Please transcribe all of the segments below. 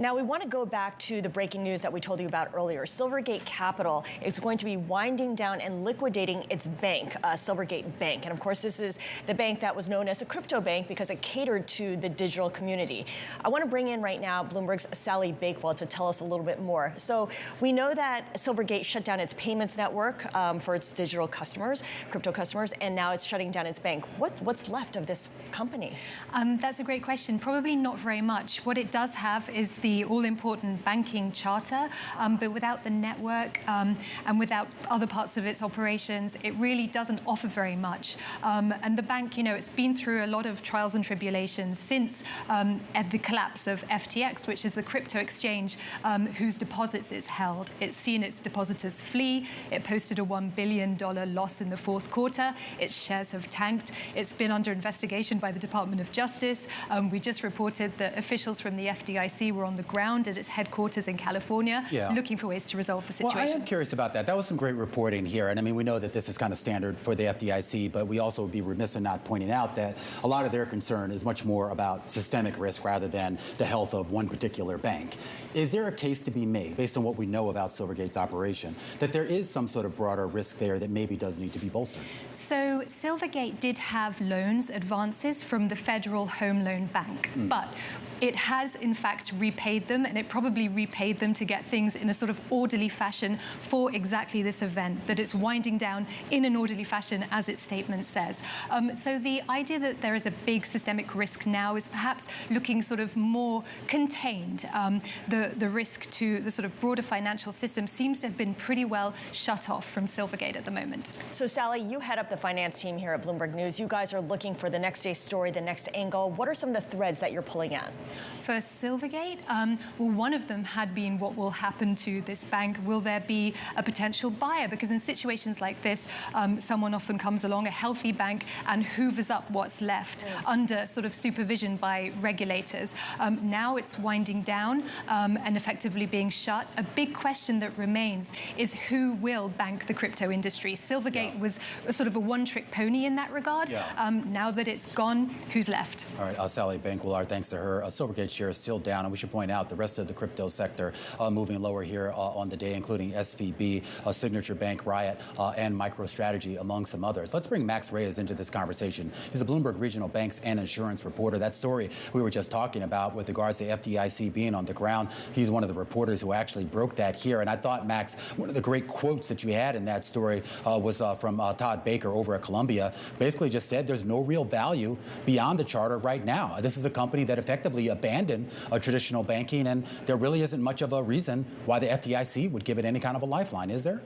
Now, we want to go back to the breaking news that we told you about earlier. Silvergate Capital is going to be winding down and liquidating its bank, Silvergate Bank. And of course, this is the bank that was known as the crypto bank because it catered to the digital community. I want to bring in right now Bloomberg's Sally Bakewell to tell us a little bit more. So we know that Silvergate shut down its payments network for its digital customers, crypto customers, and now it's shutting down its bank. What's left of this company? That's a great question. Probably not very much. What it does have is the all-important banking charter, but without the network and without other parts of its operations, it really doesn't offer very much. And the bank, it's been through a lot of trials and tribulations since the collapse of FTX, which is the crypto exchange whose deposits it's held. It's seen its depositors flee. It posted a $1 billion loss in the fourth quarter. Its shares have tanked. It's been under investigation by the Department of Justice. We just reported that officials from the FDIC were on the ground at its headquarters in California, looking for ways to resolve the situation. Well, I am curious about that. That was some great reporting here. And I mean, we know that this is kind of standard for the FDIC, but we also would be remiss in not pointing out that a lot of their concern is much more about systemic risk rather than the health of one particular bank. Is there a case to be made, based on what we know about Silvergate's operation, that there is some sort of broader risk there that maybe does need to be bolstered? So Silvergate did have loans, advances from the Federal Home Loan Bank, but it has, in fact, repaid them, and it probably repaid them to get things in a sort of orderly fashion for exactly this event, that it's winding down in an orderly fashion, as its statement says. So the idea that there is a big systemic risk now is perhaps looking sort of more contained. The risk to the sort of broader financial system seems to have been pretty well shut off from Silvergate at the moment. So, Sally, you head up the finance team here at Bloomberg News. You guys are looking for the next day's story, the next angle. What are some of the threads that you're pulling at? For Silvergate, well, one of them had been what will happen to this bank. Will there be a potential buyer? Because in situations like this, someone often comes along, a healthy bank, and hoovers up what's left under sort of supervision by regulators. Now it's winding down and effectively being shut. A big question that remains is who will bank the crypto industry? Silvergate was a sort of a one-trick pony in that regard. Now that it's gone, who's left? All right, Sally Bakewell, our thanks to her. Silvergate share is still down, and we should point out the rest of the crypto sector moving lower here on the day, including SVB, Signature Bank, Riot, and MicroStrategy, among some others. Let's bring Max Reyes into this conversation. He's a Bloomberg regional banks and insurance reporter. That story we were just talking about with regards to FDIC being on the ground, he's one of the reporters who actually broke that here. And I thought, Max, one of the great quotes that you had in that story was from Todd Baker over at Columbia. Basically just said there's no real value beyond the charter right now. This is a company that effectively abandoned traditional banking, and there really isn't much of a reason why the FDIC would give it any kind of a lifeline, is there?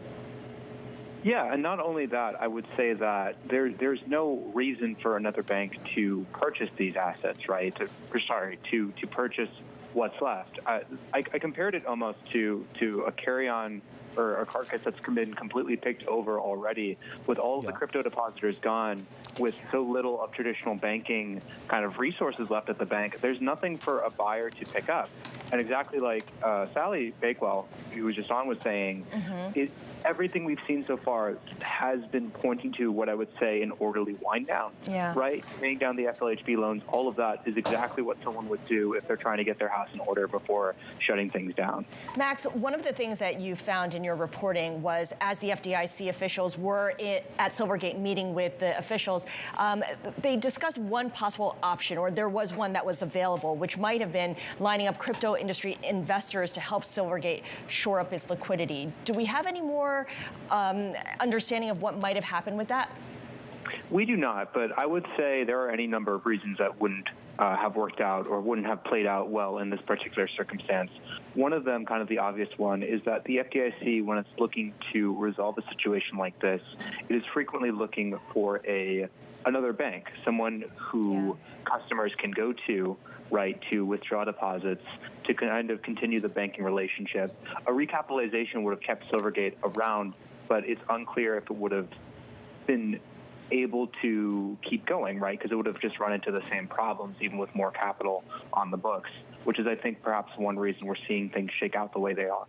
Yeah, and not only that, I would say that there's no reason for another bank to purchase these assets, right? To purchase what's left. I compared it almost to a carry-on or a carcass that's been completely picked over already, with all of the crypto depositors gone, with so little of traditional banking kind of resources left at the bank. There's nothing for a buyer to pick up. And exactly like Sally Bakewell, who was just on, was saying, everything we've seen so far has been pointing to what I would say an orderly wind down, right? Paying down the FLHB loans, all of that is exactly what someone would do if they're trying to get their house in order before shutting things down. Max, one of the things that you found in your reporting was, as the FDIC officials were at Silvergate meeting with the officials, they discussed one possible option, or there was one that was available, which might have been lining up crypto industry investors to help Silvergate shore up its liquidity. Do we have any more understanding of what might have happened with that? We do not, but I would say there are any number of reasons that wouldn't have worked out or wouldn't have played out well in this particular circumstance. One of them, kind of the obvious one, is that the FDIC, when it's looking to resolve a situation like this, it is frequently looking for another bank, someone who customers can go to, right, to withdraw deposits, to kind of continue the banking relationship. A recapitalization would have kept Silvergate around, but it's unclear if it would have been able to keep going, right? Because it would have just run into the same problems, even with more capital on the books, which is, I think, perhaps one reason we're seeing things shake out the way they are.